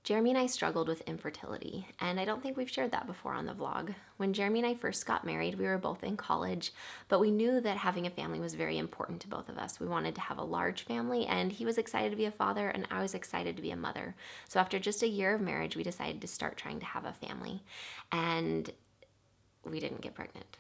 Jeremy and I struggled with infertility, and I don't think we've shared that before on the vlog. When Jeremy and I first got married, we were both in college, but we knew that having a family was very important to both of us. We wanted to have a large family, and he was excited to be a father, and I was excited to be a mother. So after just a year of marriage, we decided to start trying to have a family, and we didn't get pregnant.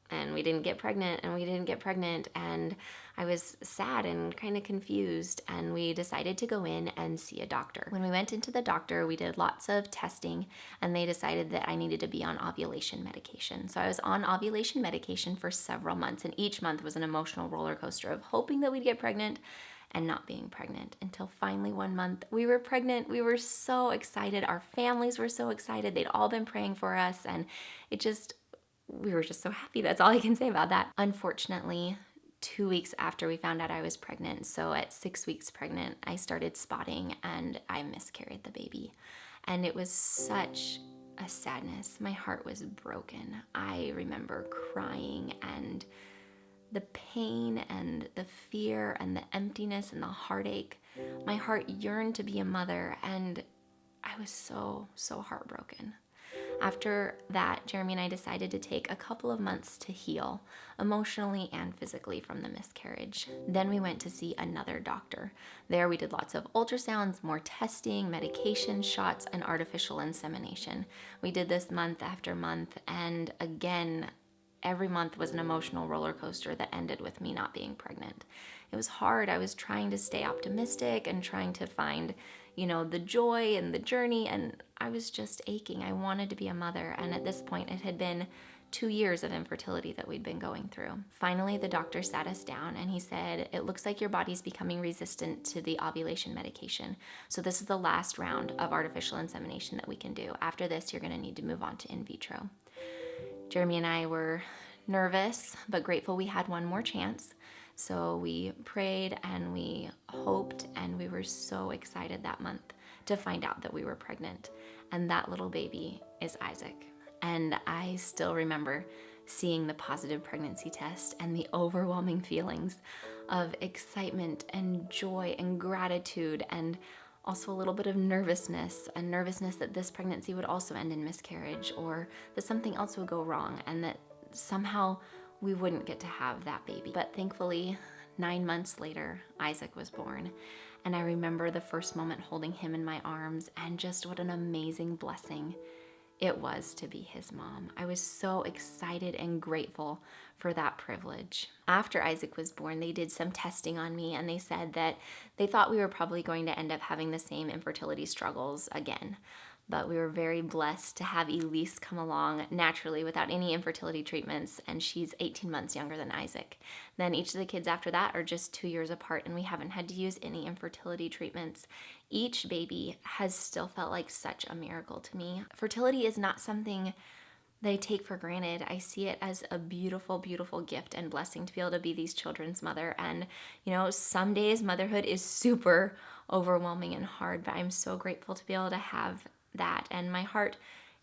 And we didn't get pregnant, and we didn't get pregnant, and I was sad and kind of confused, and we decided to go in and see a doctor. When we went into the doctor, we did lots of testing, and they decided that I needed to be on ovulation medication. So I was on ovulation medication for several months, and each month was an emotional roller coaster of hoping that we'd get pregnant and not being pregnant, until finally one month we were pregnant. We were so excited. Our families were so excited. They'd all been praying for us, and we were just so happy. That's all I can say about that. Unfortunately, 2 weeks after we found out I was pregnant, so at 6 weeks pregnant, I started spotting and I miscarried the baby. And it was such a sadness. My heart was broken. I remember crying, and the pain and the fear and the emptiness and the heartache. My heart yearned to be a mother, and I was so heartbroken. After that, Jeremy and I decided to take a couple of months to heal, emotionally and physically, from the miscarriage. Then we went to see another doctor. There we did lots of ultrasounds, more testing, medication shots, and artificial insemination. We did this month after month, and again, every month was an emotional roller coaster that ended with me not being pregnant. It was hard. I was trying to stay optimistic and trying to find, the joy and the journey, and I was just aching. I wanted to be a mother, and at this point it had been 2 years of infertility that we'd been going through. Finally, the doctor sat us down and he said, "It looks like your body's becoming resistant to the ovulation medication. So this is the last round of artificial insemination that we can do. After this, you're gonna need to move on to in vitro." Jeremy and I were nervous, but grateful we had one more chance. So we prayed and we hoped, and we were so excited that month to find out that we were pregnant. And that little baby is Isaac. And I still remember seeing the positive pregnancy test and the overwhelming feelings of excitement and joy and gratitude, and also a little bit of nervousness, a nervousness that this pregnancy would also end in miscarriage, or that something else would go wrong and that somehow we wouldn't get to have that baby. But thankfully, 9 months later, Isaac was born. And I remember the first moment holding him in my arms, and just what an amazing blessing it was to be his mom. I was so excited and grateful for that privilege. After Isaac was born, they did some testing on me, and they said that they thought we were probably going to end up having the same infertility struggles again. But we were very blessed to have Elise come along naturally without any infertility treatments, and she's 18 months younger than Isaac. Then each of the kids after that are just 2 years apart, and we haven't had to use any infertility treatments. Each baby has still felt like such a miracle to me. Fertility is not something that I take for granted. I see it as a beautiful, beautiful gift and blessing to be able to be these children's mother. And, some days motherhood is super overwhelming and hard, but I'm so grateful to be able to have that. And my heart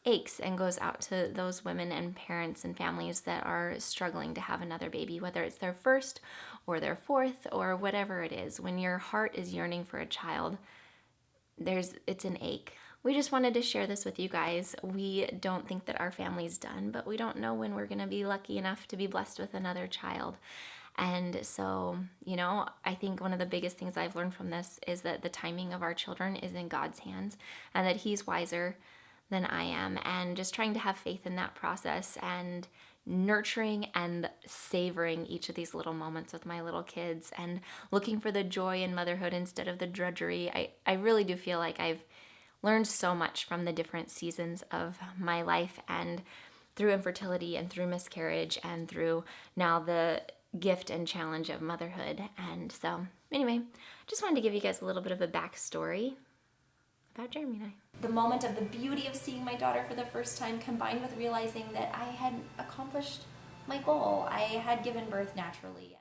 aches and goes out to those women and parents and families that are struggling to have another baby, whether it's their first or their fourth or whatever it is. When your heart is yearning for a child, it's an ache. We just wanted to share this with you guys. We don't think that our family's done, but we don't know when we're going to be lucky enough to be blessed with another child. And so, I think one of the biggest things I've learned from this is that the timing of our children is in God's hands, and that He's wiser than I am. And just trying to have faith in that process, and nurturing and savoring each of these little moments with my little kids, and looking for the joy in motherhood instead of the drudgery. I really do feel like I've learned so much from the different seasons of my life, and through infertility and through miscarriage and through now the gift and challenge of motherhood. And so anyway, just wanted to give you guys a little bit of a backstory about Jeremy and I. The moment of the beauty of seeing my daughter for the first time, combined with realizing that I had accomplished my goal. I had given birth naturally.